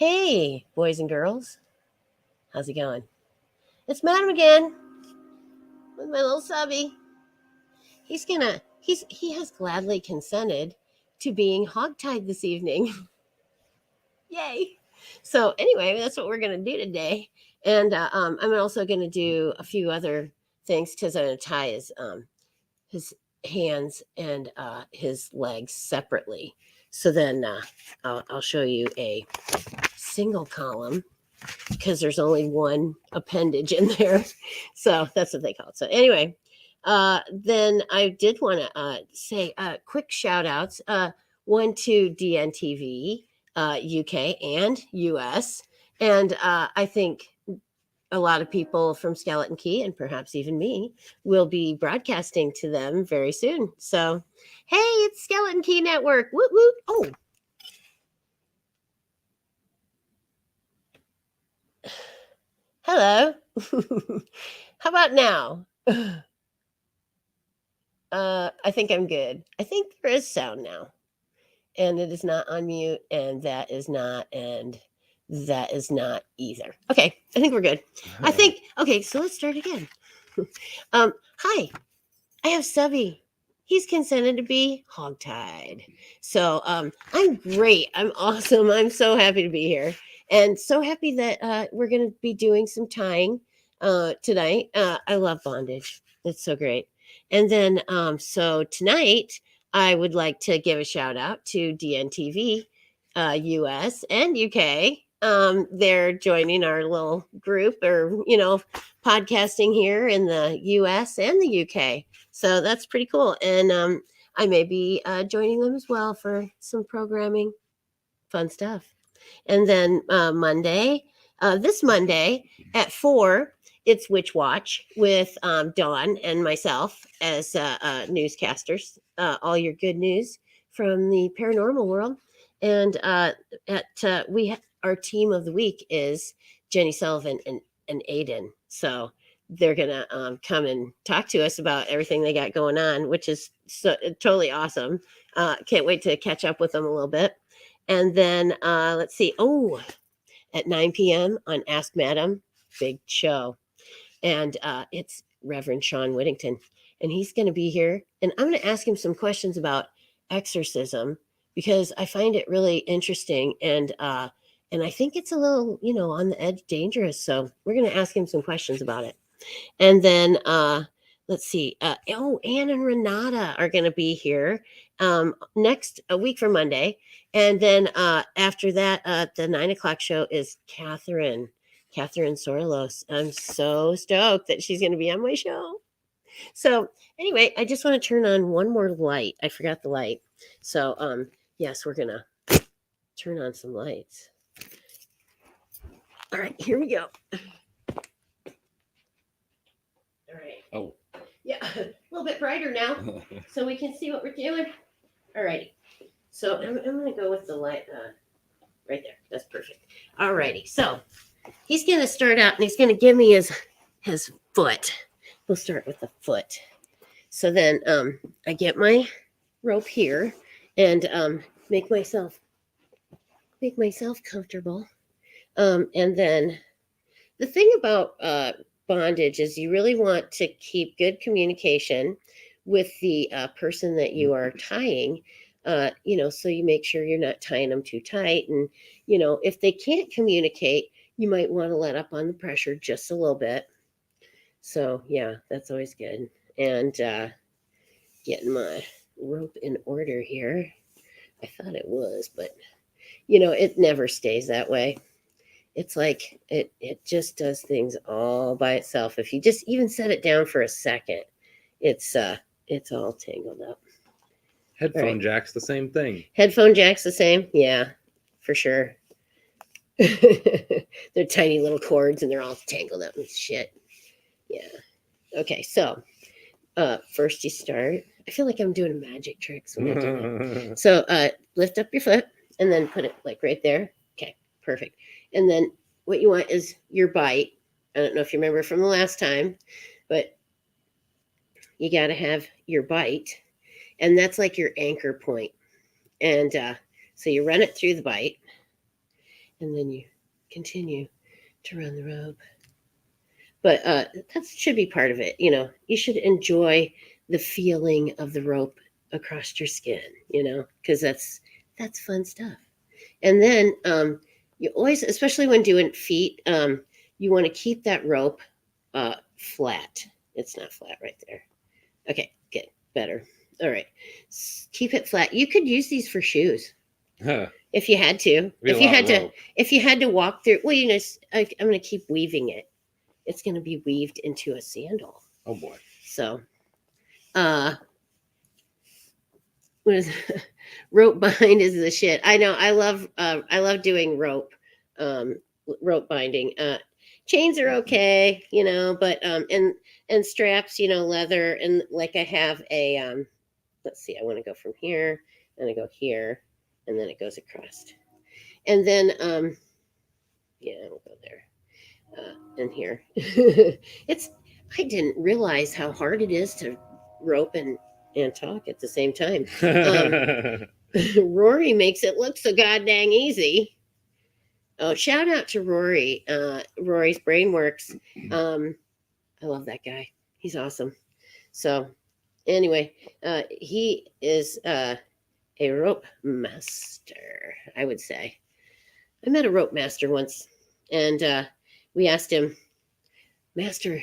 Hey, boys and girls. How's it going? It's Madam again with my little subby. He has gladly consented to being hogtied this evening. Yay. So anyway, that's what we're gonna do today. And I'm also gonna do a few other things because I'm gonna tie his hands and his legs separately. So then I'll show you a single column because there's only one appendage in there. So that's what they call it. So anyway, then I did want to say quick shout outs. One to DNTV, UK and US. And I think a lot of people from Skeleton Key and perhaps even me will be broadcasting to them very soon. So, hey, it's Skeleton Key Network. Woot woot. Oh, hello. How about now? I think I'm good. I think there is sound now. And it is not on mute, and that is not either. Okay, I think we're good. Okay, so let's start again. Hi, I have Subby. He's consented to be hogtied. So I'm great. I'm awesome. I'm so happy to be here. And so happy that we're going to be doing some tying tonight. I love bondage. It's so great. And then, so tonight, I would like to give a shout out to DNTV, US and UK. They're joining our little group or, podcasting here in the US and the UK. So that's pretty cool. And I may be joining them as well for some programming, fun stuff. And then this Monday at 4, it's Witch Watch with Dawn and myself as newscasters. All your good news from the paranormal world. And our team of the week is Jenny Sullivan and Aiden. So they're gonna come and talk to us about everything they got going on, which is totally awesome. Can't wait to catch up with them a little bit. And then let's see. Oh, at 9 p.m. on Ask Madam, big show. And it's Reverend Sean Whittington. And he's going to be here. And I'm going to ask him some questions about exorcism because I find it really interesting. And I think it's a little, on the edge dangerous. So we're going to ask him some questions about it. And then let's see. Anne and Renata are going to be here a week from Monday. And then after that, the 9 o'clock show is Catherine Sorlos. I'm so stoked that she's going to be on my show. So anyway, I just want to turn on one more light. I forgot the light. So yes, we're going to turn on some lights. All right, here we go. All right. Oh. Yeah, a little bit brighter now so we can see what we're doing. All righty. So I'm going to go with the light right there. That's perfect. All righty. So he's going to start out and he's going to give me his foot. We'll start with the foot. So then I get my rope here and make myself comfortable. And then the thing about bondage is you really want to keep good communication with the person that you are tying, so you make sure you're not tying them too tight. And, if they can't communicate, you might want to let up on the pressure just a little bit. So, yeah, that's always good. And getting my rope in order here. I thought it was, but, it never stays that way. It's like it just does things all by itself. If you just even set it down for a second, it's all tangled up. Headphone jack's the same thing. Headphone jack's the same? Yeah, for sure. They're tiny little cords and they're all tangled up with shit. Yeah. Okay, so first you start. I feel like I'm doing magic tricks when I do it. So lift up your foot and then put it like right there. Okay, perfect. And then what you want is your bite. I don't know if you remember from the last time, but you got to have your bite. And that's like your anchor point. And so you run it through the bite. and then you continue to run the rope. But that should be part of it. You should enjoy the feeling of the rope across your skin, because that's fun stuff. And then you always, especially when doing feet, you want to keep that rope flat. It's not flat right there. Okay, good, better. All right, keep it flat. You could use these for shoes if you had to. If you had to walk through. Well, I'm going to keep weaving it. It's going to be weaved into a sandal. Oh boy. So, what is rope bind is the shit. I know. I love doing rope binding. Chains are okay, but and straps, leather, and like I have a let's see, I want to go from here and I go here and then it goes across. And then yeah, we'll go there. And here. I didn't realize how hard it is to rope and talk at the same time. Rory makes it look so goddamn easy. Oh, shout out to Rory. Rory's Brainworks. I love that guy. He's awesome. So anyway, he is a rope master, I would say. I met a rope master once, and we asked him, Master,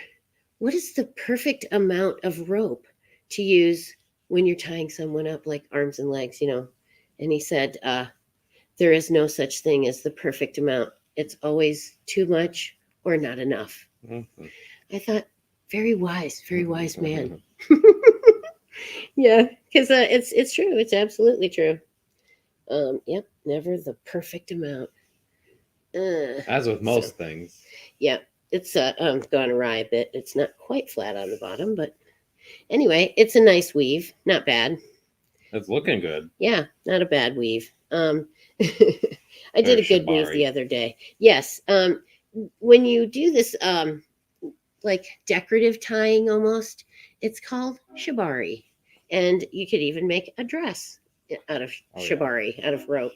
what is the perfect amount of rope to use when you're tying someone up, like arms and legs, And he said, there is no such thing as the perfect amount. It's always too much or not enough. Mm-hmm. I thought, very wise man. Yeah, because it's true. It's absolutely true. Yep, never the perfect amount. As with most things. Yeah, it's gone awry a bit. It's not quite flat on the bottom, but anyway, it's a nice weave. Not bad. It's looking good. Yeah, not a bad weave. I did a good weave the other day. Yes. When you do this like decorative tying almost, it's called shibari. And you could even make a dress out of shibari, out of rope.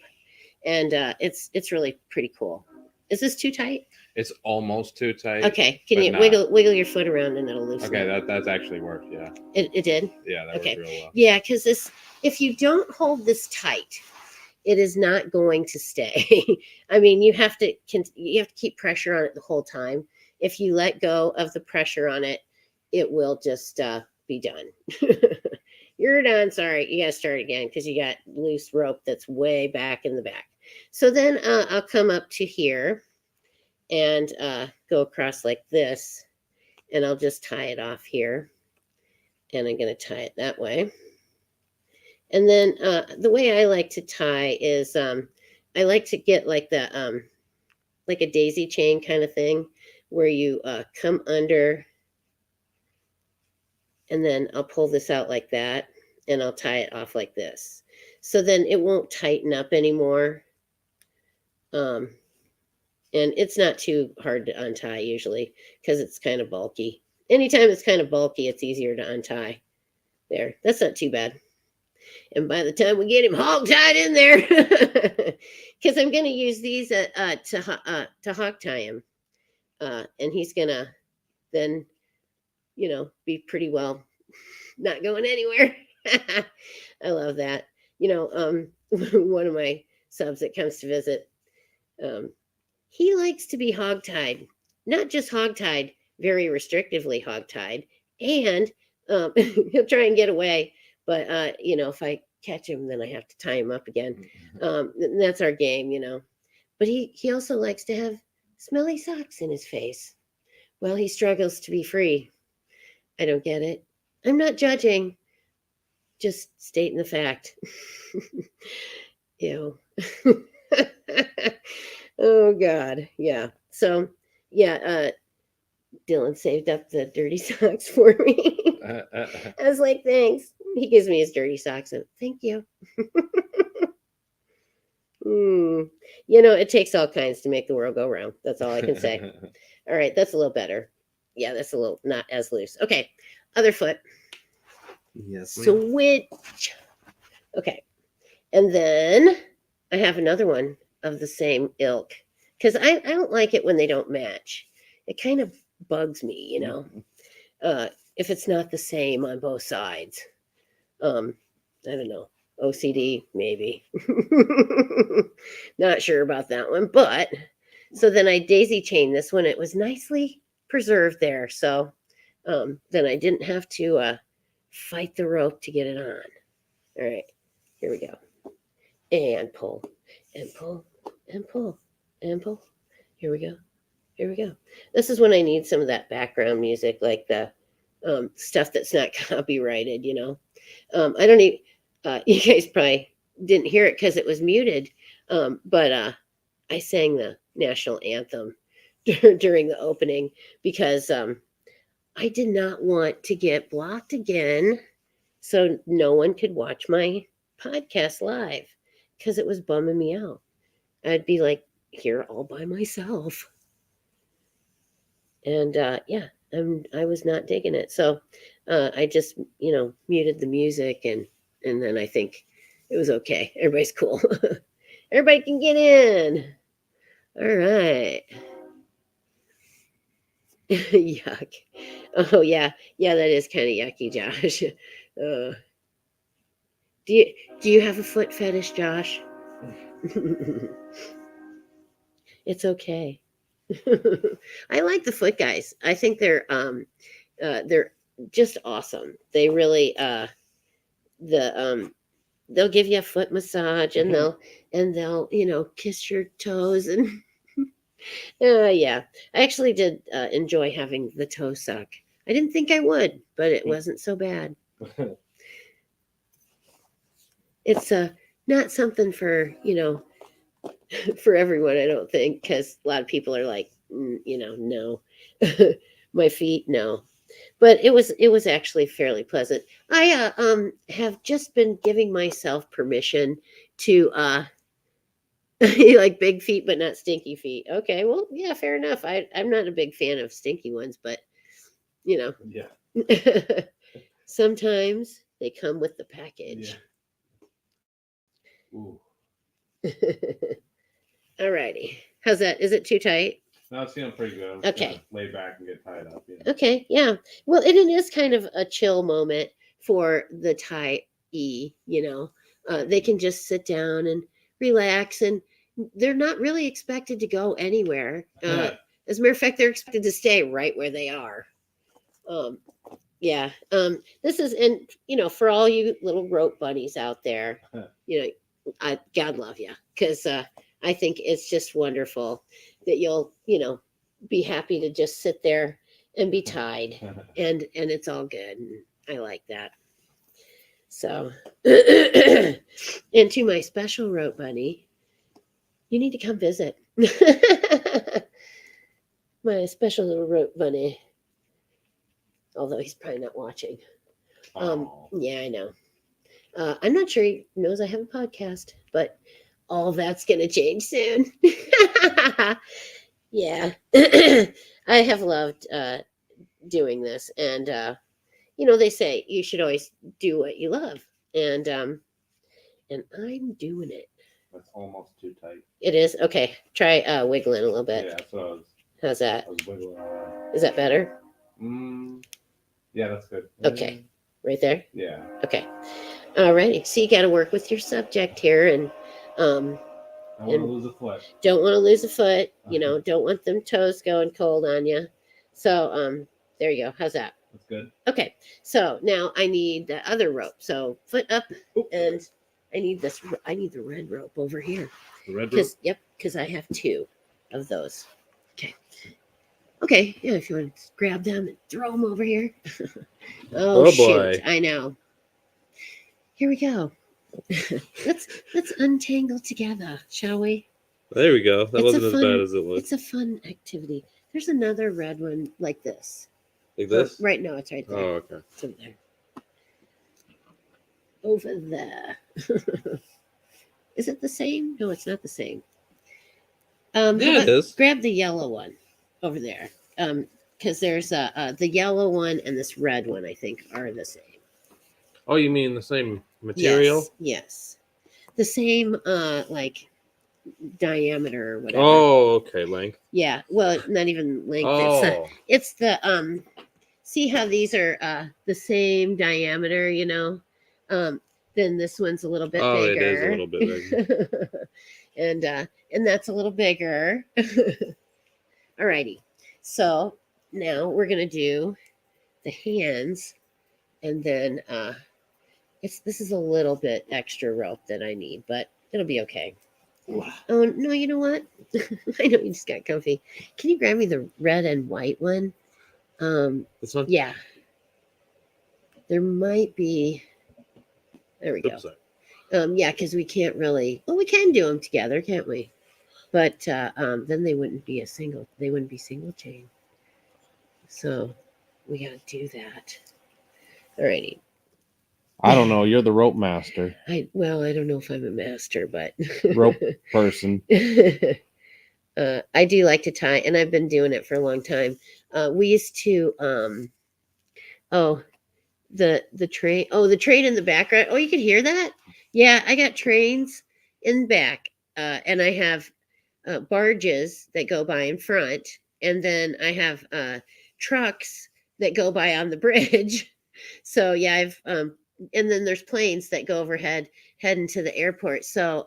And it's really pretty cool. Is this too tight? It's almost too tight. Okay. Can you wiggle your foot around and it'll loosen? Okay, that's actually worked, yeah. It did? Yeah, that worked real well. Yeah, because if you don't hold this tight, it is not going to stay. I mean, you have to keep pressure on it the whole time. If you let go of the pressure on it, it will just be done. You're done. Sorry, you got to start again because you got loose rope that's way back in the back. So then I'll come up to here and go across like this, and I'll just tie it off here. And I'm going to tie it that way. And then the way I like to tie is I like to get like the like a daisy chain kind of thing where you come under and then I'll pull this out like that and I'll tie it off like this. So then it won't tighten up anymore. And it's not too hard to untie usually because it's kind of bulky. Anytime it's kind of bulky, it's easier to untie. There, that's not too bad. And by the time we get him hog-tied in there, because I'm going to use these to hog-tie him. And he's going to then, be pretty well not going anywhere. I love that. One of my subs that comes to visit, he likes to be hog-tied. Not just hog-tied, very restrictively hog-tied. And he'll try and get away. But, if I catch him, then I have to tie him up again. That's our game, But he also likes to have smelly socks in his face while he struggles to be free. I don't get it. I'm not judging. Just stating the fact. Ew. Oh, God. Yeah. So, yeah, Dylan saved up the dirty socks for me. I was like, thanks. He gives me his dirty socks and thank you. It takes all kinds to make the world go round. That's all I can say. All right, that's a little better. Yeah, that's a little not as loose. Okay, other foot. Yes. Switch. Okay, and then I have another one of the same ilk. because I don't like it when they don't match. It kind of bugs me, if it's not the same on both sides. I don't know. OCD, maybe. Not sure about that one. But so then I daisy chained this one. It was nicely preserved there. So then I didn't have to fight the rope to get it on. All right, here we go. And pull, and pull, and pull, and pull. Here we go. Here we go. This is when I need some of that background music, like the stuff that's not copyrighted, I don't even, you guys probably didn't hear it because it was muted, but I sang the national anthem during the opening because I did not want to get blocked again so no one could watch my podcast live because it was bumming me out. I'd be like here all by myself. And yeah, I was not digging it. So I just, muted the music and then I think it was okay. Everybody's cool. Everybody can get in. All right. Yuck. Oh yeah. Yeah, that is kind of yucky, Josh. Do you have a foot fetish, Josh? It's okay. I like the foot guys. I think they're just awesome. They really they'll give you a foot massage and they'll kiss your toes and yeah. I actually did enjoy having the toe suck. I didn't think I would, but it wasn't so bad. It's not something for for everyone, I don't think, because a lot of people are like, no, my feet, no. But it was actually fairly pleasant. I have just been giving myself permission to like big feet, but not stinky feet. Okay, well, yeah, fair enough. I'm not a big fan of stinky ones, but Yeah. sometimes they come with the package. Yeah. Ooh. All righty. How's that? Is it too tight? No, it's feeling pretty good. I'm Okay. gonna lay back and get tied up. Okay, yeah. Well, it is kind of a chill moment for the Thai E, They can just sit down and relax, and they're not really expected to go anywhere. As a matter of fact, they're expected to stay right where they are. Yeah. This is, and for all you little rope bunnies out there, God love you, because I think it's just wonderful that you'll, be happy to just sit there and be tied, and it's all good. And I like that. So, and to my special rope bunny, you need to come visit. My special little rope bunny. Although he's probably not watching. Yeah, I know. I'm not sure he knows I have a podcast, but all that's going to change soon. Yeah. I have loved doing this. And, they say you should always do what you love. And I'm doing it. That's almost too tight. It is? Okay. Try wiggling a little bit. Yeah, that's what I was. How's that? I was wiggling around. Is that better? Yeah, that's good. Okay. Right there? Yeah. Okay. All righty. So you got to work with your subject here, and I don't want to lose a foot. Don't want to lose a foot. Don't want them toes going cold on you. So there you go. How's that? That's good. Okay. So now I need the other rope. So foot up, and I need this. I need the red rope over here. The red rope. Yep. Because I have 2 of those. Okay. Okay. Yeah. If you want to grab them and throw them over here. Oh shoot! Boy. I know. Here we go. let's untangle together, shall we? There we go. That It's wasn't a as fun- bad as it looked. It's a fun activity. There's another red one like this. Like this? Right, no, it's right there. Oh, okay. It's over there. Over there. Is it the same? No, it's not the same. How Yeah, it about is. grab the yellow one over there. Because there's the yellow one and this red one, I think, are the same. Oh, you mean the same material? Yes. The same, like, diameter or whatever. Oh, okay, length. Yeah, well, not even length. Oh, It's the see how these are the same diameter, you know? Then this one's a little bit oh, bigger. it is a little bit bigger. and that's a little bigger. Alrighty. So now we're gonna do the hands, and then this is a little bit extra rope that I need, but it'll be okay. Oh no, you know what? I know you just got comfy. Can you grab me the red and white one? This one. Yeah. There might be. There we go. Oops, sorry. Yeah, because we can't really. Well, we can do them together, can't we? But then they wouldn't be single chain. So we got to do that. Alrighty. I don't know. You're the rope master, I don't know if I'm a master, but rope person. I do like to tie, and I've been doing it for a long time. We used to the train. Oh, the train in the background. Oh, you could hear that? Yeah, I got trains in back, and I have barges that go by in front, and then I have trucks that go by on the bridge. So yeah, I've and then there's planes that go overhead heading to the airport. So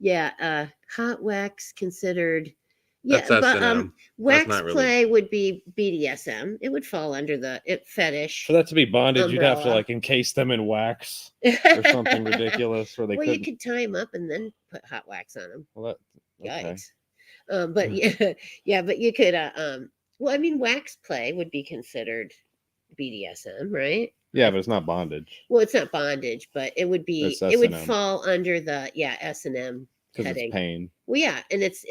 yeah, hot wax considered. Yeah, That's but S&M. wax not really- play would be BDSM. It would fall under the fetish. For that to be bondage, you'd have to Umbrella. like encase them in wax or something ridiculous where they Well, you couldn't. could tie them up and then put hot wax on them. Well, okay. Yikes. But yeah, but you could. Well, I mean, wax play would be considered BDSM, right? Yeah, but it's not bondage Well, it's not bondage, but it would be. It's It would S&M. fall under the S&M because heading. it's pain. Well, yeah, and it's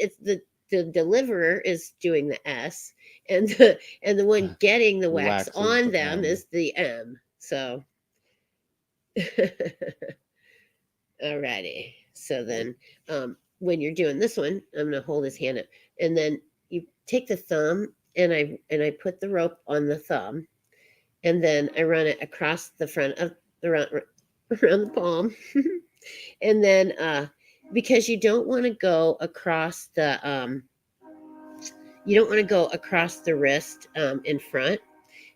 the deliverer is doing the S, and the one getting the wax Wax is on the them M. is the M. So, alrighty. So then, when you're doing this one, I'm gonna hold his hand up, and then you take the thumb, and I put the rope on the thumb, and then I run it across the front of around the palm, and then because you don't want to go across the wrist in front.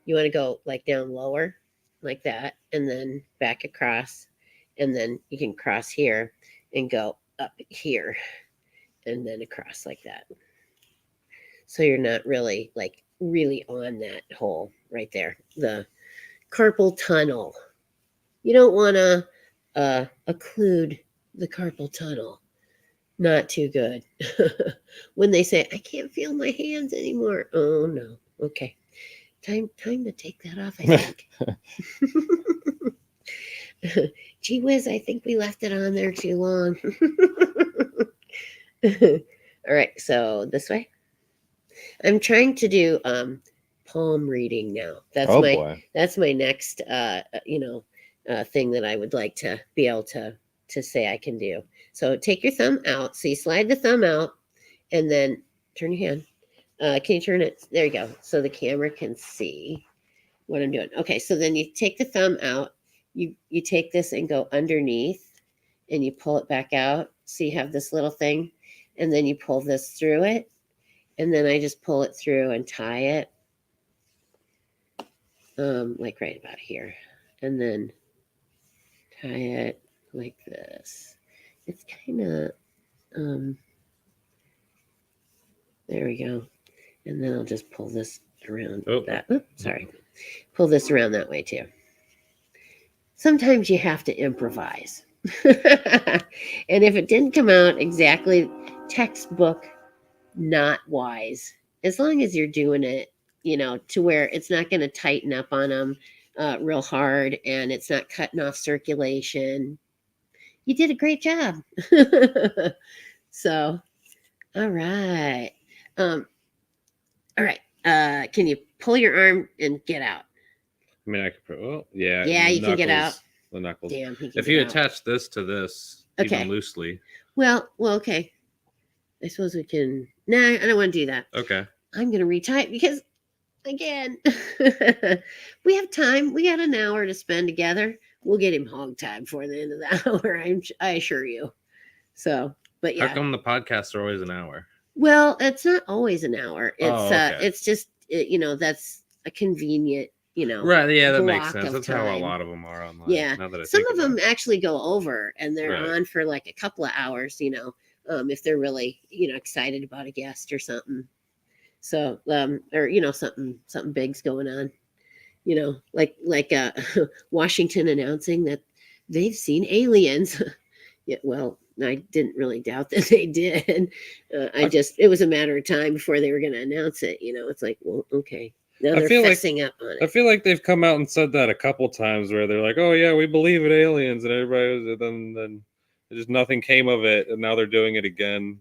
You want to go like down lower, like that, and then back across, and then you can cross here and go up here, and then across like that. So you're not really on that hole right there, the carpal tunnel. You don't want to occlude the carpal tunnel. Not too good. When they say, I can't feel my hands anymore. Oh no. Okay. Time to take that off, I think. Gee whiz, I think we left it on there too long. All right, so this way. I'm trying to do palm reading now. That's Boy. my next thing that I would like to be able to say I can do. So take your thumb out. So you slide the thumb out and then turn your hand. Can you turn it? There you go. So the camera can see what I'm doing. Okay, so then you take the thumb out. You take this and go underneath and you pull it back out. So you have this little thing and then you pull this through it. And then I just pull it through and tie it. Like right about here. And then tie it like this. It's kind of, there we go. And then I'll just pull this around that. Oops, sorry. Pull this around that way too. Sometimes you have to improvise. And if it didn't come out exactly textbook, not wise, as long as you're doing it, to where it's not going to tighten up on them real hard and it's not cutting off circulation. You did a great job. So, all right. All right. Can you pull your arm and get out? I mean, I could. Oh, yeah. Yeah, the you can get out. The knuckles. Damn. If you attach this to this, Okay. even loosely. Well, okay. I suppose we can. No, I don't want to do that. Okay. I'm going to retie it because, again, we have time. We got an hour to spend together. We'll get him hog tied before the end of the hour. I assure you. So, But How yeah, come the podcasts are always an hour? well, it's not always an hour. It's Oh, okay. it's just that's a convenient Right. Yeah, that makes block sense. of That's how a time. lot of them are online. Yeah, Now that I some think of about them it. actually go over, and they're Right. on for like a couple of hours. If they're really excited about a guest or something. So or something big's going on. Like Washington announcing that they've seen aliens. Yeah, well, I didn't really doubt that they did. It was a matter of time before they were going to announce it. It's like, well, okay. Now I they're feel like- fessing up on I it. feel like they've come out and said that a couple times where they're like, "Oh yeah, we believe in aliens," and everybody was then just nothing came of it, and now they're doing it again.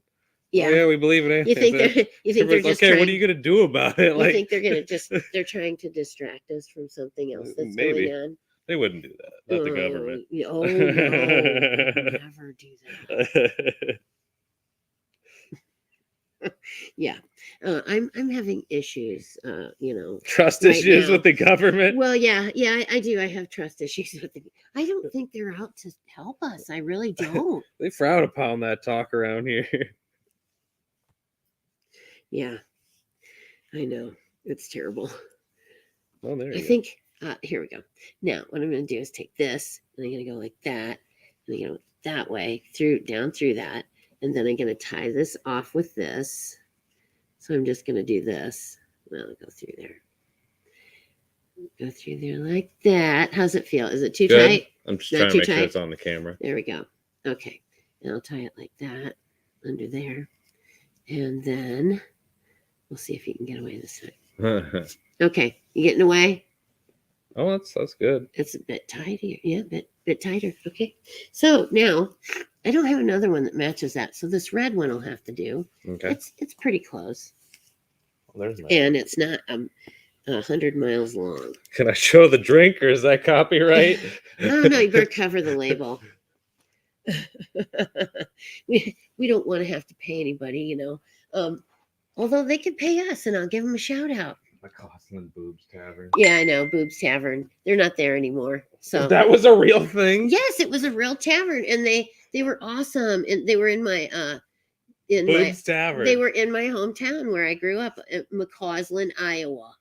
Yeah. Oh yeah, we believe in aliens. You think they're Everybody's just okay? trying, What are you gonna do about it? you Like, think they're trying to distract us from something else that's Maybe. going on? They wouldn't do that. Not the government. Oh no, never do that. Yeah, I'm having issues. Trust right issues now. with the government. Well, yeah, I do. I have trust issues with the. I don't think they're out to help us. I really don't. They frown upon that talk around here. Yeah, I know. It's terrible. Oh, there you I go. think here we go. Now what I'm going to do is take this and I'm going to go like that, and I'm going to go that way down through that, and then I'm going to tie this off with this. So I'm just going to do this. Well, I'll go through there. Go through there like that. How's it feel? Is it too Good. tight? I'm just Not trying to too make sure tight? it's on the camera. There we go. Okay. And I'll tie it like that under there. And then we'll see if you can get away this time. Okay. You getting away? Oh, that's good. It's a bit tighter. Yeah, bit tighter. Okay. So now I don't have another one that matches that. So this red one will have to do. Okay. It's pretty close. Well, there's my. And it's not 100 miles long. Can I show the drink, or is that copyright? Oh no, you better cover the label. we don't want to have to pay anybody, although they could pay us, and I'll give them a shout out. McCausland Boobs Tavern. Yeah, I know, Boobs Tavern. They're not there anymore. So That was a real thing. yes, it was a real tavern, and they were awesome, and they were in my Boobs Tavern. they were in my hometown where I grew up, McCausland, Iowa.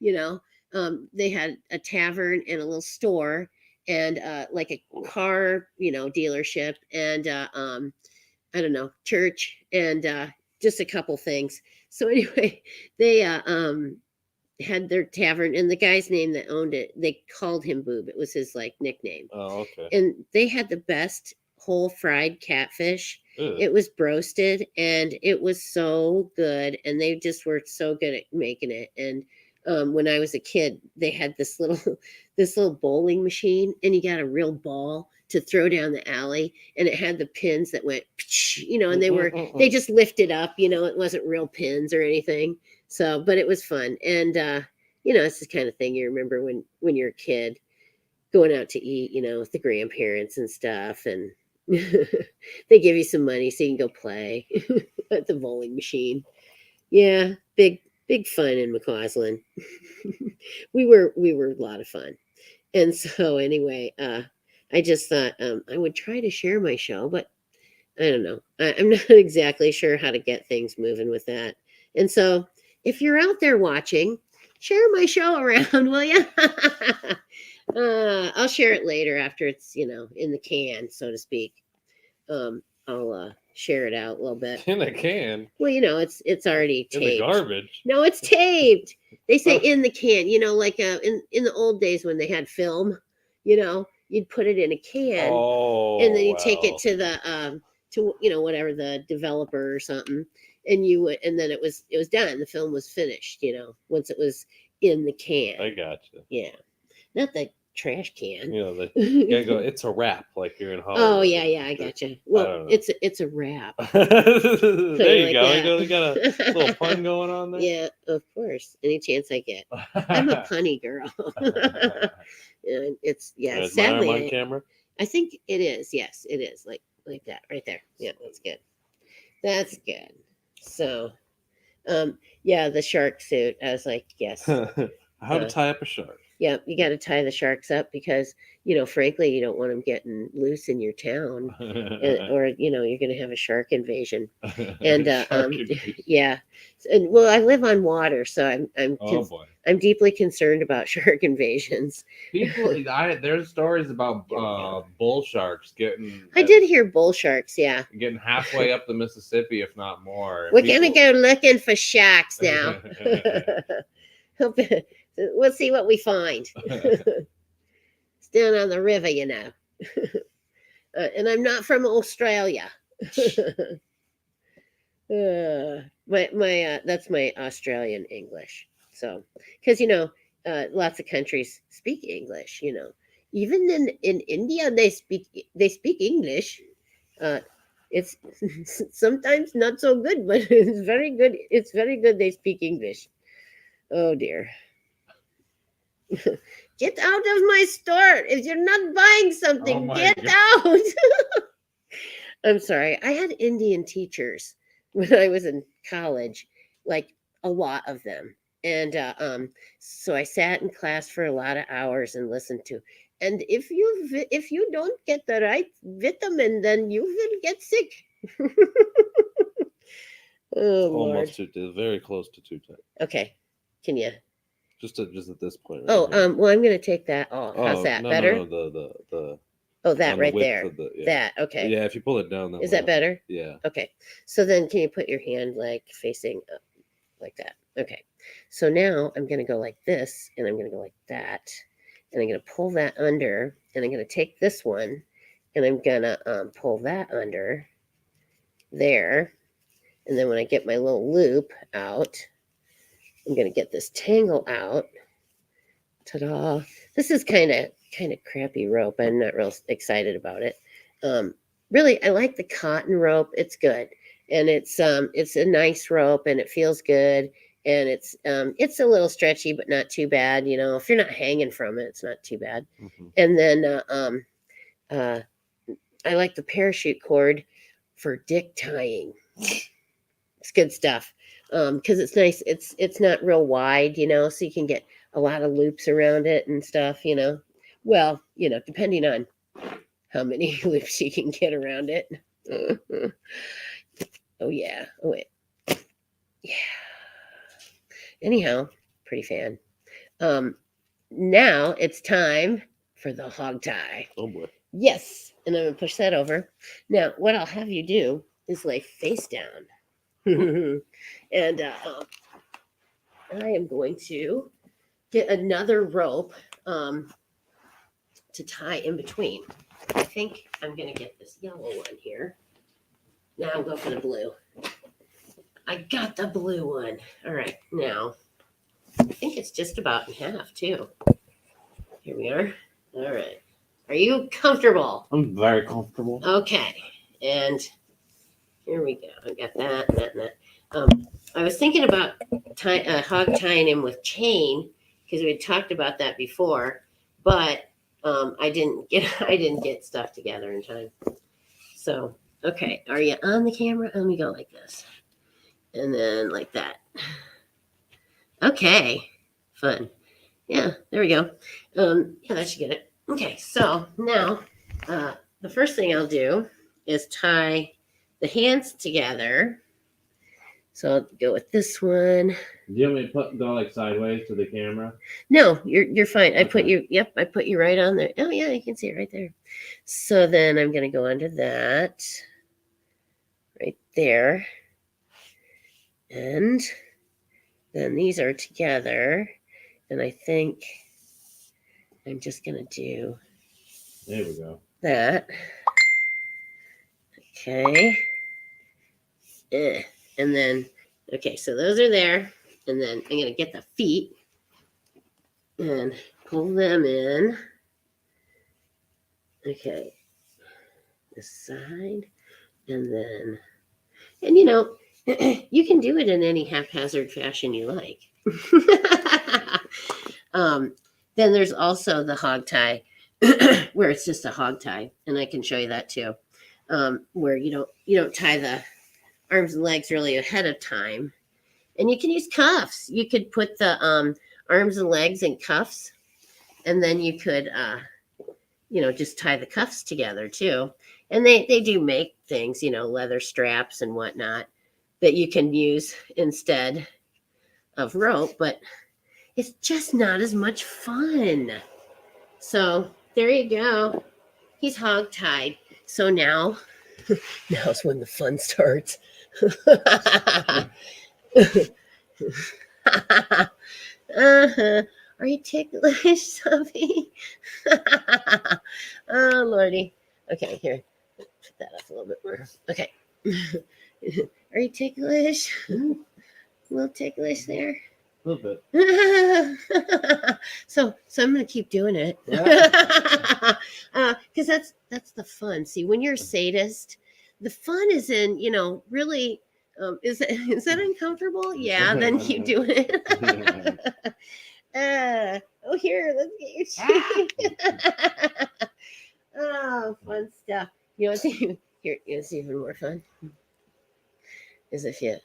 They had a tavern and a little store, and like a car, dealership, and I don't know, church, and just a couple things. So anyway, they had their tavern, and the guy's name that owned it, they called him Boob. It was his nickname. Oh, okay. And they had the best whole fried catfish. Ugh. It was roasted, and it was so good, and they just were so good at making it. And when I was a kid, they had this little bowling machine, and you got a real ball to throw down the alley, and it had the pins that went, and they just lifted up, it wasn't real pins or anything. So, but it was fun. And it's the kind of thing you remember when you're a kid, going out to eat, with the grandparents and stuff, and they give you some money so you can go play at the bowling machine. Yeah, big fun in McCausland. we were a lot of fun. And so anyway, I just thought I would try to share my show, but I don't know. I'm not exactly sure how to get things moving with that. And so if you're out there watching, share my show around, will you? I'll share it later after it's, in the can, so to speak. I'll share it out a little bit. In a can. Well, it's already taped. In the garbage. No, it's taped. They say in the can, like in the old days when they had film, you'd put it in a can, and then you take it to the to whatever, the developer or something, and then it was done. The film was finished, once it was in the can. I gotcha. Yeah, not the trash can. You gotta go. It's a wrap, like you're in Hollywood. Oh yeah, I gotcha. Well, it's a wrap. There you like go. that. You got a little pun going on there. Yeah, of course. Any chance I get. I'm a punny girl. And it's Is sadly mine on camera? I think it is. Yes, it is. Like that right there. Yeah, that's good. That's good. So the shark suit. I was like, yes. How to tie up a shark. Yeah, you got to tie the sharks up because, frankly, you don't want them getting loose in your town, or you're going to have a shark invasion. And Shark invasion. yeah, and well, I live on water, so Oh boy. I'm deeply concerned about shark invasions. There's stories about There we go. bull sharks getting. I did hear bull sharks. Yeah, Getting halfway up the Mississippi, if not more. we're gonna go looking for sharks now. We'll see what we find. It's down on the river, and I'm not from Australia. That's my Australian English. So, because lots of countries speak English. Even in India, they speak English. It's sometimes not so good, but it's very good. It's very good. They speak English. Oh dear. Get out of my store. If you're not buying something, get out. I'm sorry. I had Indian teachers when I was in college, like a lot of them. And so I sat in class for a lot of hours and listened to. And if you don't get the right vitamin, then you will get sick. Oh, Almost Lord. very close to 2 times. Okay. Can you? Just at this point. Oh, here. well, I'm going to take that off. How's that? Better? No, the Oh, that on the right width there. of the- That, okay. Yeah, if you pull it down, Is that better? Yeah. Okay. So then can you put your hand like facing up like that? Okay. So now I'm going to go like this, and I'm going to go like that, and I'm going to pull that under, and I'm going to take this one, and I'm going to pull that under there. And then when I get my little loop out, I'm going to get this tangle out. Ta-da. This is kind of crappy rope. I'm not real excited about it. Really, I like the cotton rope. It's good. And it's a nice rope, and it feels good. And it's a little stretchy, but not too bad. If you're not hanging from it, it's not too bad. Mm-hmm. And then I like the parachute cord for dick tying. It's good stuff. Because it's nice. It's not real wide, so you can get a lot of loops around it and stuff, Well, depending on how many loops you can get around it. Oh, yeah. Oh, wait. Yeah. Anyhow, pretty fan. Now it's time for the hog tie. Oh, boy. Yes. And I'm going to push that over. Now, what I'll have you do is lay face down. And I am going to get another rope to tie in between. I think I'm going to get this yellow one here. Now I'll go for the blue. I got the blue one. All right, now I think it's just about in half too. Here we are. All right. Are you comfortable? I'm very comfortable. Okay. And here we go. I got that. I was thinking about hog tying him with chain because we had talked about that before, but I didn't get stuff together in time. So, okay, are you on the camera? Let me go like this, and then like that. Okay, fun. Yeah, there we go. Yeah, that should get it. Okay, so now the first thing I'll do is tie the hands together. So I'll go with this one. Do you want me to go like sideways to the camera? No, you're fine. I put Okay. you. I put you right on there. Oh yeah, you can see it right there. So then I'm gonna go under that, right there, and then these are together, and I think I'm just gonna do There we go. that. Okay. And then, okay, so those are there. And then I'm going to get the feet and pull them in. Okay. This side. And then, and you can do it in any haphazard fashion you like. Then there's also the hog tie where it's just a hog tie. And I can show you that too. Where you don't tie the arms and legs really ahead of time. And you can use cuffs. You could put the arms and legs in cuffs and then you could just tie the cuffs together too. And they do make things, leather straps and whatnot that you can use instead of rope, but it's just not as much fun. So there you go. He's hog-tied. So now's when the fun starts. Uh-huh. Are you ticklish, Sophie? Oh, Lordy. Okay, here. Put that up a little bit more. Okay. Are you ticklish? A little ticklish there. A little bit. So I'm gonna keep doing it. Yeah. Because that's the fun. See, when you're a sadist, the fun is in, really. Is that uncomfortable? Yeah, then keep doing it. Oh, here, let's get your cheek. Oh, fun stuff. You know what? Here, it's even more fun. Is if you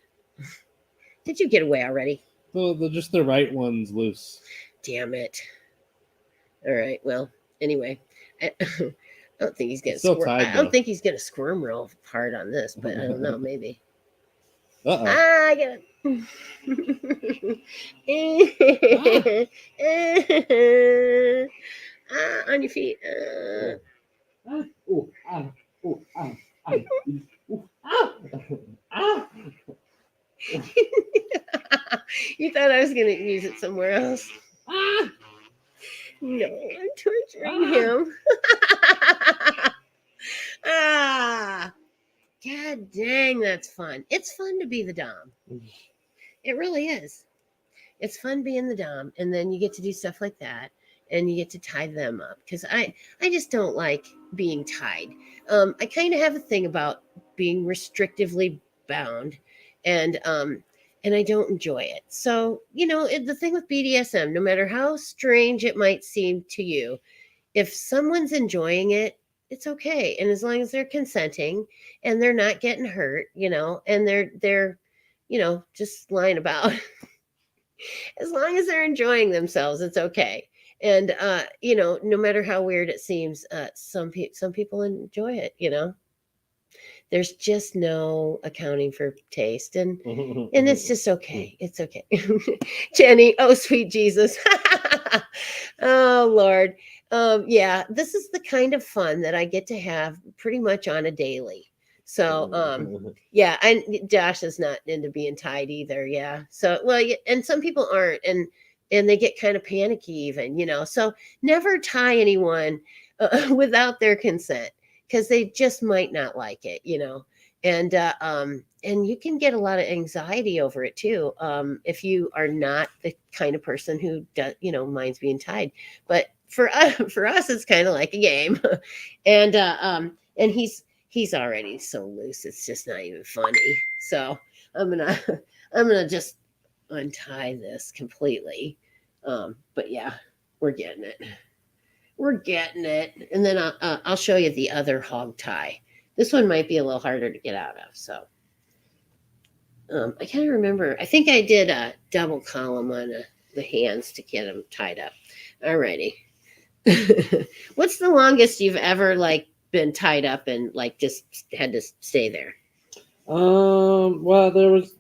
did you get away already? Just the right one's loose. Damn it! All right. Well, anyway, I don't think he's gonna Still squirm. tied, I don't though. think he's gonna squirm real hard on this, but I don't know. Maybe. Uh-oh. Ah, I get it. On your feet. Ooh, ah, ooh, ah, ah, ooh, ah, ah. You thought I was going to use it somewhere else. No, I'm torturing him. God dang, that's fun. It's fun to be the Dom. It really is. It's fun being the Dom, and then you get to do stuff like that, and you get to tie them up. Because I just don't like being tied. I kind of have a thing about being restrictively bound, and I don't enjoy it. So the thing with BDSM, no matter how strange it might seem to you, if someone's enjoying it, it's okay, and as long as they're consenting and they're not getting hurt, and they're just lying about. As long as they're enjoying themselves, it's okay. And no matter how weird it seems, some people enjoy it. There's just no accounting for taste, and it's just okay. It's okay. Jenny, oh sweet Jesus. Oh Lord. Yeah, this is the kind of fun that I get to have pretty much on a daily. So yeah, and Josh is not into being tied either. Yeah. So and some people aren't, and they get kind of panicky even. So never tie anyone without their consent, because they just might not like it. And you can get a lot of anxiety over it too, if you are not the kind of person who does minds being tied. But for us, it's kind of like a game. And he's already so loose, it's just not even funny. So I'm gonna just untie this completely. But yeah, we're getting it. And then I'll show you the other hog tie. This one might be a little harder to get out of. So I can't remember. I think I did a double column on the hands to get them tied up. Alrighty. What's the longest you've ever been tied up and just had to stay there? Well, there was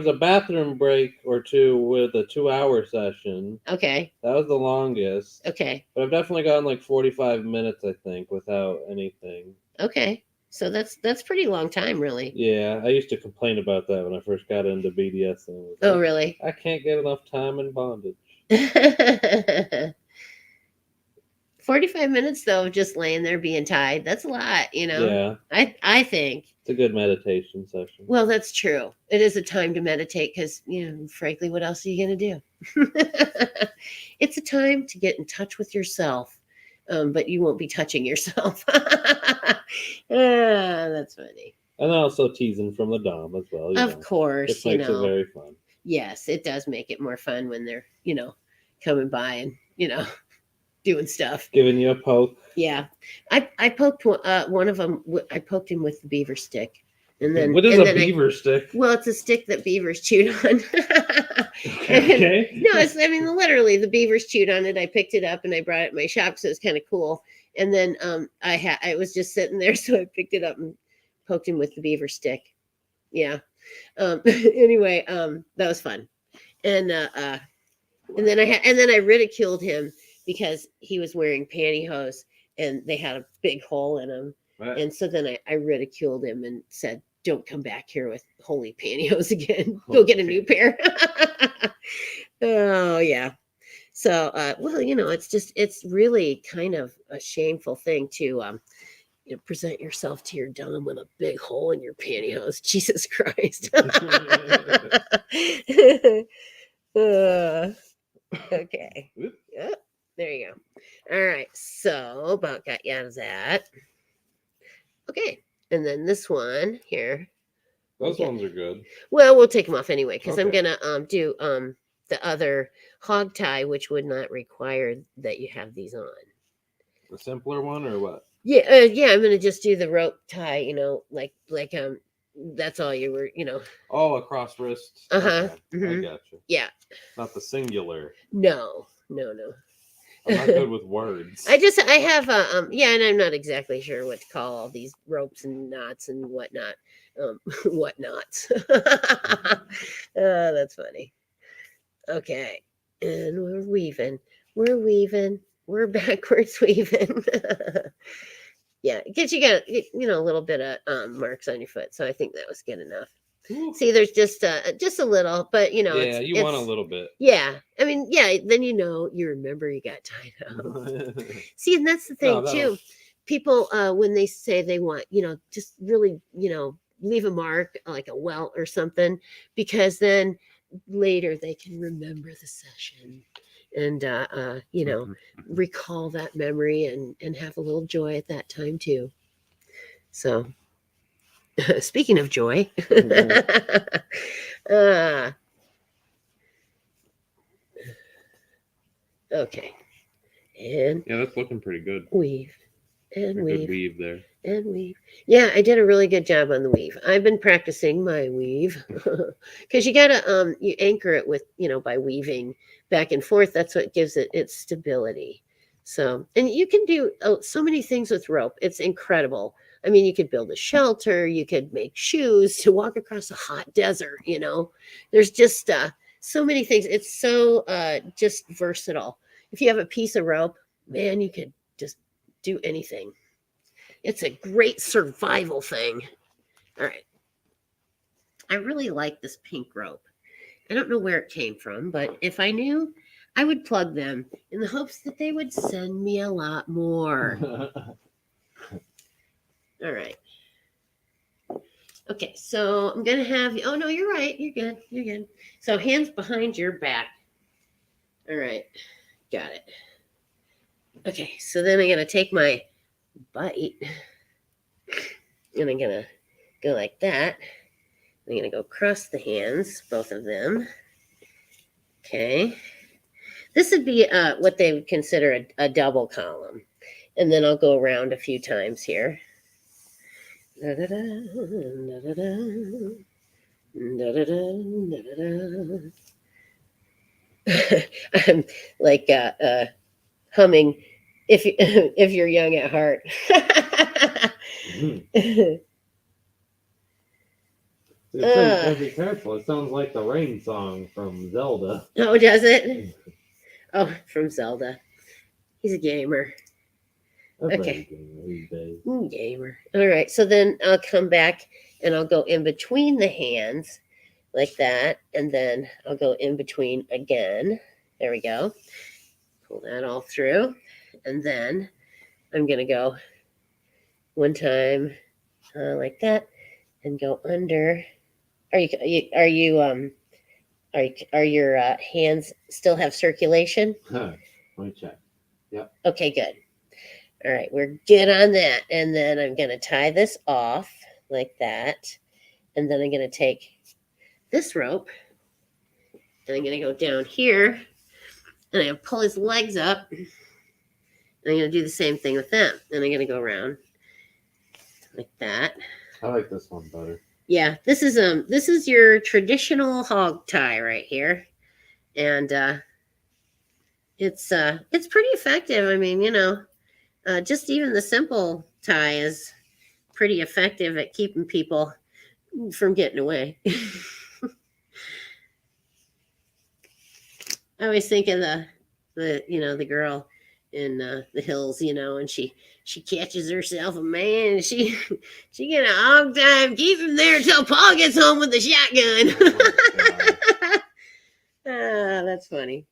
a bathroom break or two with a 2-hour session. Okay. That was the longest. Okay. But I've definitely gotten 45 minutes, I think, without anything. Okay. So that's pretty long time, really. Yeah, I used to complain about that when I first got into BDSM. Oh, really? I can't get enough time in bondage. 45 minutes though, just laying there being tied. That's a lot, Yeah. I think. It's a good meditation session. Well, that's true. It is a time to meditate because, frankly, what else are you going to do? It's a time to get in touch with yourself, but you won't be touching yourself. That's funny. And also teasing from the Dom as well. Of course, it makes it very fun. Yes, it does make it more fun when they're, coming by and, doing stuff. Giving you a poke. Yeah. I poked one of them. I poked him with the beaver stick. And then What is and a then beaver stick? well, it's a stick that beavers chewed on. Okay. No, I mean literally the beavers chewed on it. I picked it up and I brought it in my shop, so it's kind of cool. And then I was just sitting there, so I picked it up and poked him with the beaver stick. Yeah. Anyway, that was fun. And then I ridiculed him because he was wearing pantyhose and they had a big hole in them. Right. And so then I ridiculed him and said, "Don't come back here with holy pantyhose again. Go Holy get a new pair." Oh yeah. So well, it's really kind of a shameful thing to present yourself to your dom with a big hole in your pantyhose. Jesus Christ. Okay. Whoop. Yep. There you go. All right. So about got you out of that. Okay. And then this one here. Those Okay. ones are good. Well, we'll take them off anyway because I'm Okay. gonna do the other hog tie, which would not require that you have these on. The simpler one or what? Yeah, yeah. I'm gonna just do the rope tie. Like that's all you were. Oh, across wrists. Uh-huh. Okay. I Mhm. gotcha. Yeah. Not the singular. No. I'm not good with words. I have yeah, and I'm not exactly sure what to call all these ropes and knots and whatnot. Whatnots. That's funny. Okay. And we're weaving. We're backwards weaving. Yeah, because you got a little bit of marks on your foot, so I think that was good enough. Ooh. See, there's just a little, but Yeah, you want a little bit. Yeah, I mean, yeah. Then you remember you got tied up. See, and that's the thing that'll- too. People, when they say they want, just really, leave a mark like a welt or something, because then later they can remember the session and recall that memory and have a little joy at that time too. So speaking of joy, okay, and Yeah, that's looking pretty good. weave and A weave good weave there. and weave. Yeah, I did a really good job on the weave. I've been practicing my weave because you gotta you anchor it with by weaving back and forth. That's what gives it its stability. So, and you can do so many things with rope. It's incredible. I mean, you could build a shelter. You could make shoes to walk across a hot desert. There's just so many things. It's so just versatile. If you have a piece of rope, man, you could just do anything. It's a great survival thing. All right. I really like this pink rope. I don't know where it came from, but if I knew, I would plug them in the hopes that they would send me a lot more. All right. Okay, so I'm going to have you. Oh, no, you're right. You're good. You're good. So hands behind your back. All right. Got it. Okay, so then I'm going to take my bite and I'm going to go like that. I'm going to go across the hands, both of them. Okay. This would be what they would consider a double column. And then I'll go around a few times here. Da, da, da, da, da, da, da, da, da, da. I'm like humming if you're young at heart. Be careful. It sounds like the rain song from Zelda. Oh, does it? Oh, from Zelda. He's a gamer. Okay. These days. Gamer. All right. So then I'll come back and I'll go in between the hands like that. And then I'll go in between again. There we go. Pull that all through. And then I'm going to go one time like that and go under. Are your hands still have circulation? Huh. Let me check. Okay, good. All right, we're good on that. And then I'm going to tie this off like that. And then I'm going to take this rope and I'm going to go down here and I'm going to pull his legs up. And I'm going to do the same thing with them. And I'm going to go around like that. I like this one better. Yeah, this is your traditional hog tie right here. And it's pretty effective. I mean, just even the simple tie is pretty effective at keeping people from getting away. I always think of the girl in the hills, and she catches herself a man, and she get a hog time, keep him there until Paul gets home with the shotgun. Ah, that's funny.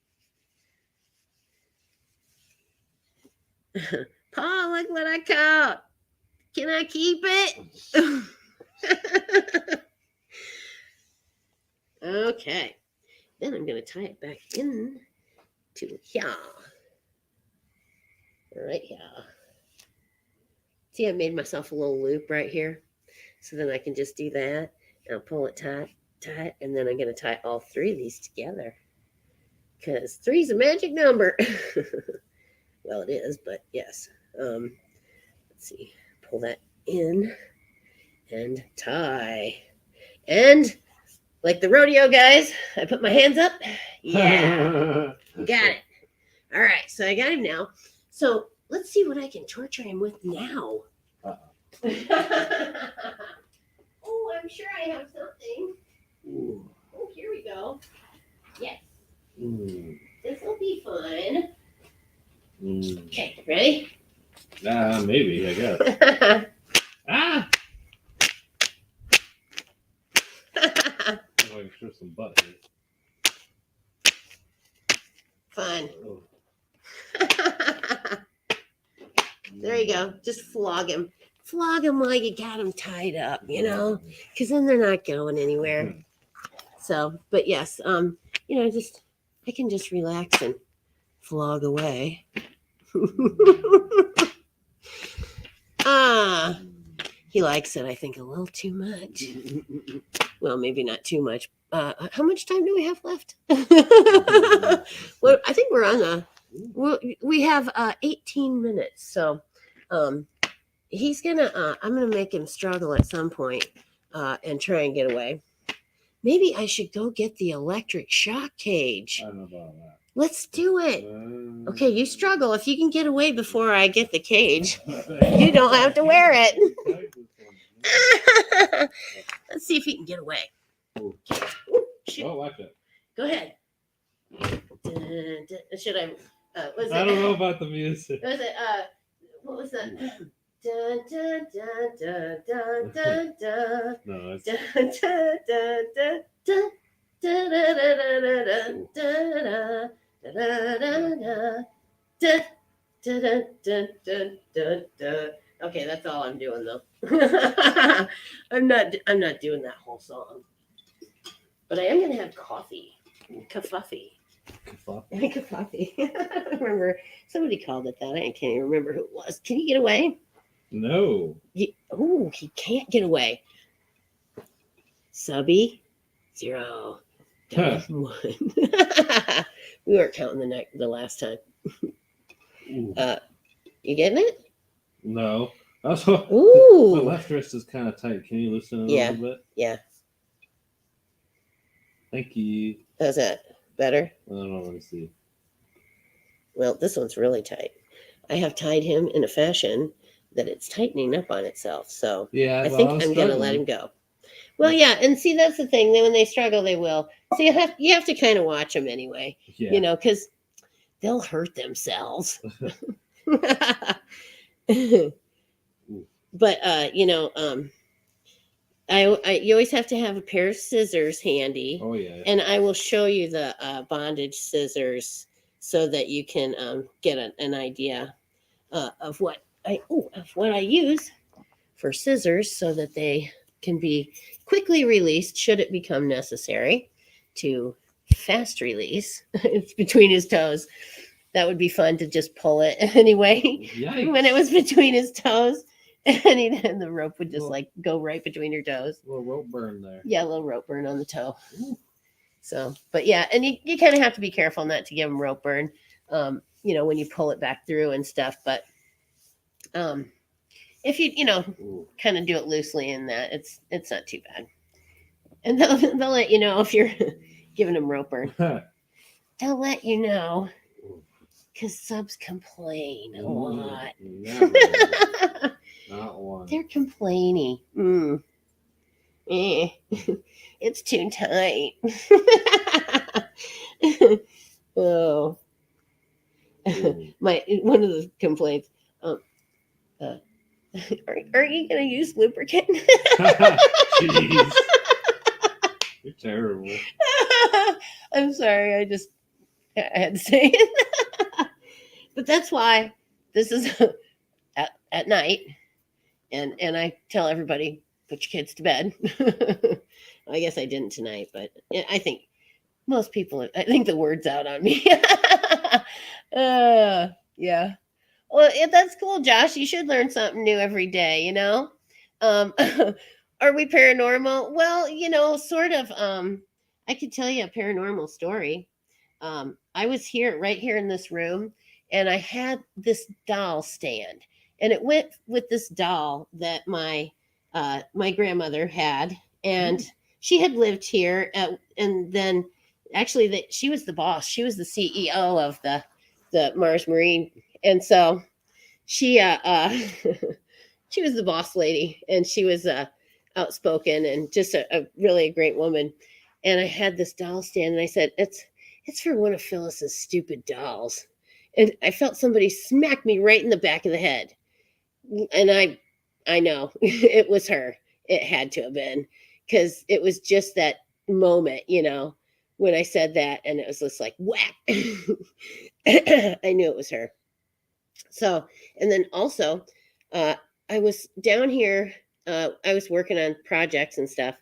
Paul, look what I caught. Can I keep it? Okay. Then I'm going to tie it back in to here. Right here. See, I made myself a little loop right here. So then I can just do that. And I'll pull it tight, and then I'm going to tie all three of these together. Because 3 is a magic number. Well, it is, but yes. Let's see. Pull that in and tie. And like the rodeo guys, I put my hands up. Yeah. Got it. All right. So I got him now. So let's see what I can torture him with now. Oh, I'm sure I have something. Ooh. Oh, here we go. Yes. Mm. This will be fun. Mm. Okay, ready? Maybe, I guess. Ah! Oh, I'm sure some butt here. Fun. Oh. There you go. Just flog him. Flog him while you got him tied up, because then they're not going anywhere. So, but yes, I can just relax and flog away. He likes it, I think, a little too much. Well, maybe not too much. How much time do we have left? Well, I think we're on we have 18 minutes. So he's gonna I'm gonna make him struggle at some point and try and get away. Maybe I should go get the electric shock cage. I don't know about that. Let's do it. Okay, you struggle. If you can get away before I get the cage, you don't have to wear it. Let's see if he can get away. Ooh. Shoot. Oh, watch it. Go ahead. Should I? Was it? I don't know about the music. Was it? What was that? Dun, dun, dun, dun, dun, dun, dun. No, it's Dun, dun, dun, dun, dun. Dun, dun, dun, dun, dun, dun, dun, dun, dun, dun, dun, dun, dun, dun. Okay, that's all I'm doing though. I'm not doing that whole song. But I am gonna have coffee. Kafuffy. Kafuffy. I remember somebody called it that. I can't even remember who it was. Can you get away? no. Oh, he can't get away. Subby 0. Huh. 1. We weren't counting the last time. Ooh. You getting it? No. Also, Ooh. my left wrist is kind of tight. Can you loosen it a Yeah. little bit? Yeah. Thank you. How's that? Better? I don't know. Let me see. Well, this one's really tight. I have tied him in a fashion that it's tightening up on itself. So Yeah, I think I'm going to let him go. Well, yeah. And see, that's the thing. Then when they struggle, they will. So you have to kind of watch them anyway, Yeah. because they'll hurt themselves. But, you always have to have a pair of scissors handy. Oh yeah. And I will show you the bondage scissors so that you can get an idea of what I use for scissors, so that they can be quickly released should it become necessary to fast release. It's between his toes. That would be fun to just pull it anyway. Yikes. When it was between his toes, and the rope would just go right between your toes. A little rope burn there. Yeah, a little rope burn on the toe. So, but yeah, and you kind of have to be careful not to give them rope burn, when you pull it back through and stuff. But if you kind of do it loosely in that, it's not too bad. And they'll let you know if you're giving them rope burn. They'll let you know because subs complain a lot. Never. Not one. They're complaining. It's too tight. Oh, one of the complaints. Are you gonna use lubricant? Jeez. You're terrible. I'm sorry. I had to say it. But that's why this is at night, and I tell everybody, put your kids to bed. I guess I didn't tonight, but I think most people. I think the word's out on me. Yeah. Well, that's cool, Josh. You should learn something new every day, you know? Are we paranormal? Well, sort of. I could tell you a paranormal story. I was right here in this room, and I had this doll stand, and it went with this doll that my grandmother had, and she had lived here, and then actually she was the boss. She was the CEO of the Mars Marine, and so she she was the boss lady, and she was outspoken and just a really great woman. And I had this doll stand, and I said, it's for one of Phyllis's stupid dolls. And I felt somebody smack me right in the back of the head. And I know it was her. It had to have been, because it was just that moment, when I said that, and it was just like whack. I knew it was her. So, and then also, I was down here. I was working on projects and stuff,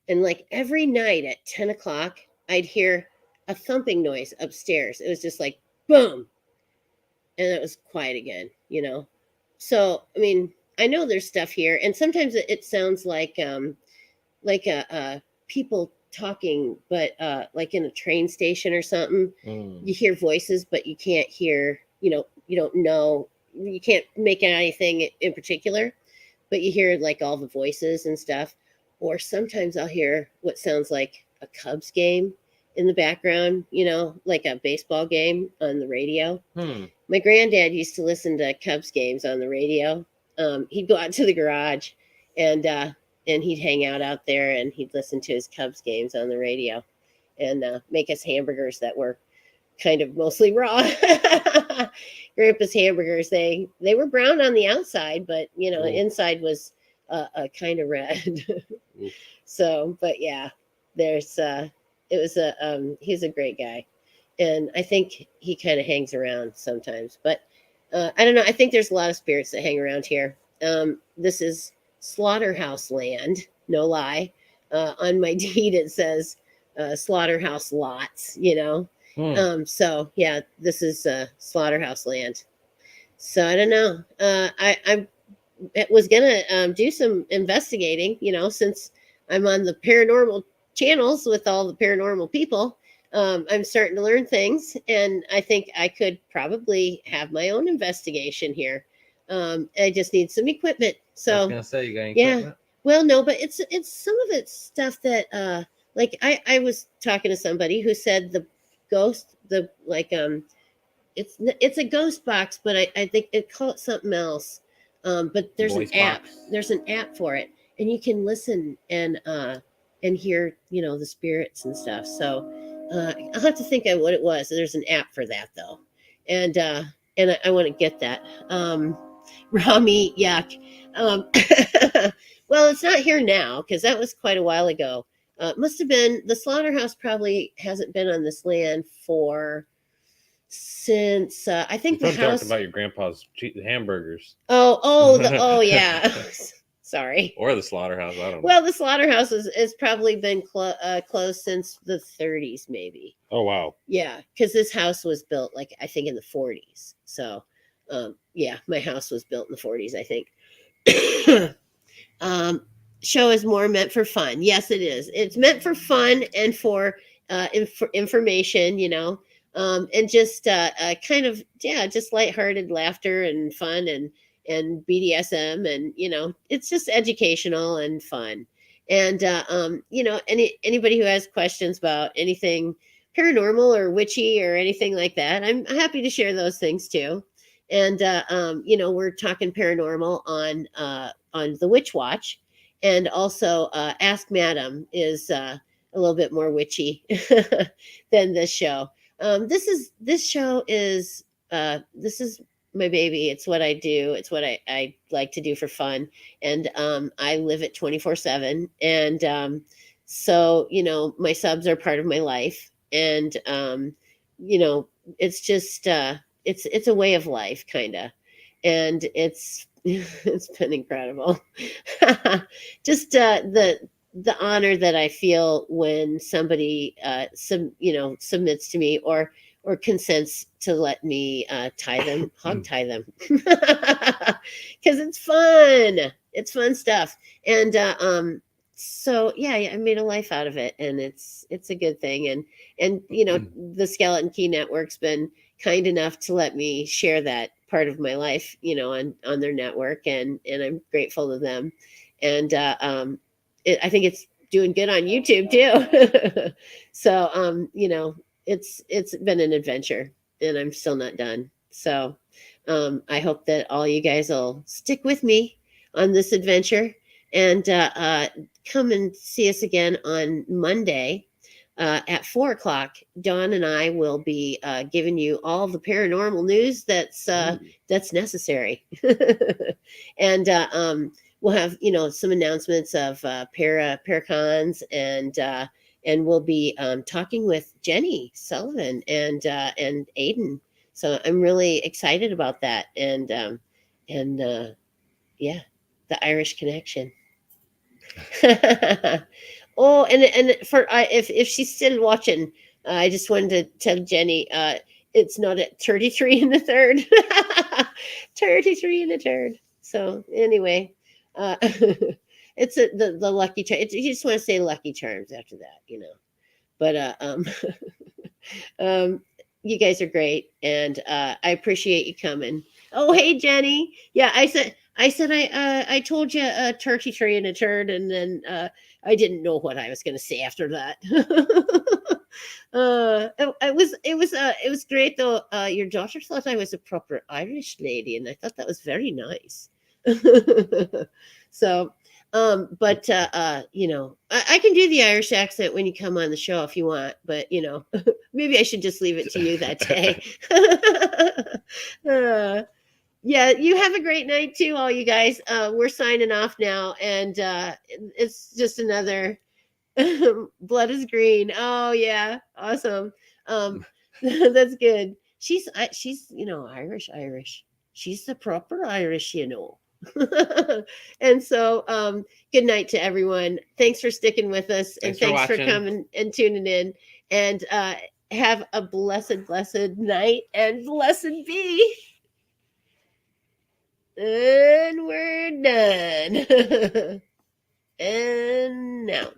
and like every night at 10 o'clock, I'd hear a thumping noise upstairs. It was just like boom, and it was quiet again. So I mean, I know there's stuff here, and sometimes it sounds like people talking, but like in a train station or something. You hear voices, but you can't hear. You don't know. You can't make out anything in particular, but you hear like all the voices and stuff. Or sometimes I'll hear what sounds like a Cubs game in the background, like a baseball game on the radio. My granddad used to listen to Cubs games on the radio. He'd go out to the garage and he'd hang out there, and he'd listen to his Cubs games on the radio, and make us hamburgers that were kind of mostly raw. Grandpa's hamburgers, they were brown on the outside, but inside was a kind of red. So, but yeah, he's a great guy, and I think he kind of hangs around sometimes, but I don't know. I think there's a lot of spirits that hang around here. This is slaughterhouse land, no lie. On my deed it says slaughterhouse lots, so yeah, this is slaughterhouse land. So I don't know. I was gonna do some investigating, since I'm on the paranormal channels with all the paranormal people. I'm starting to learn things, and I think I could probably have my own investigation here. I just need some equipment. So I was gonna say, you got any equipment? well, no, but it's some of it's stuff that like I was talking to somebody who said the ghost, it's a ghost box, but I think it call it something else. But there's Voice an app. box. There's an app for it, and you can listen and hear the spirits and stuff. So I'll have to think of what it was. There's an app for that though, and I want to get that. Raw meat, yuck. Well, it's not here now because that was quite a while ago. Must have been the slaughterhouse. Probably hasn't been on this land since I think the I'm house. talking about your grandpa's hamburgers Oh yeah. Sorry. or the slaughterhouse. I don't know. Well, the slaughterhouse has probably been closed since the 30s, maybe. Oh wow. Yeah, because this house was built like I think in the 40s. So, yeah, my house was built in the 40s, I think. Show is more meant for fun. Yes, it is. It's meant for fun and for information, and just kind of just lighthearted laughter and fun and and BDSM, and it's just educational and fun. And anybody who has questions about anything paranormal or witchy or anything like that, I'm happy to share those things too. And we're talking paranormal on the Witch Watch, and also Ask Madam is a little bit more witchy than this show. This show is this is my baby. It's what I do. It's what I like to do for fun. And I live it 24/7. And so, my subs are part of my life. And, it's just, it's a way of life, kind of. And it's, it's been incredible. Just the honor that I feel when somebody, submits to me or consents to let me hog tie them, because it's fun. It's fun stuff. And so yeah, I made a life out of it, and it's a good thing. And the Skeleton Key Network's been kind enough to let me share that part of my life, on their network, and I'm grateful to them. And I think it's doing good on YouTube too. So it's been an adventure, and I'm still not done. So I hope that all you guys will stick with me on this adventure, and come and see us again on Monday at 4:00. Dawn and I will be giving you all the paranormal news that's necessary. And we'll have some announcements of paracons, and we'll be talking with Jenny Sullivan and Aiden. So I'm really excited about that. And yeah, the Irish connection. Oh, and for if she's still watching, I just wanted to tell Jenny, it's not at 33 in the third. 33 in the third. So anyway, it's the Lucky Charm. You just want to say Lucky Charms after that, But you guys are great, and I appreciate you coming. Oh, hey, Jenny. Yeah, I said I told you a turkey tree and a turd, and then I didn't know what I was going to say after that. It was great though. Your daughter thought I was a proper Irish lady, and I thought that was very nice. So, but I can do the Irish accent when you come on the show if you want, but maybe I should just leave it to you that day. Yeah, you have a great night too, all you guys. We're signing off now, and it's just another Blood is Green. Oh yeah, awesome. That's good. She's Irish. She's the proper Irish, And so good night to everyone. Thanks for sticking with us, and thanks for coming and tuning in, and have a blessed night, and blessed be. And we're done. And now.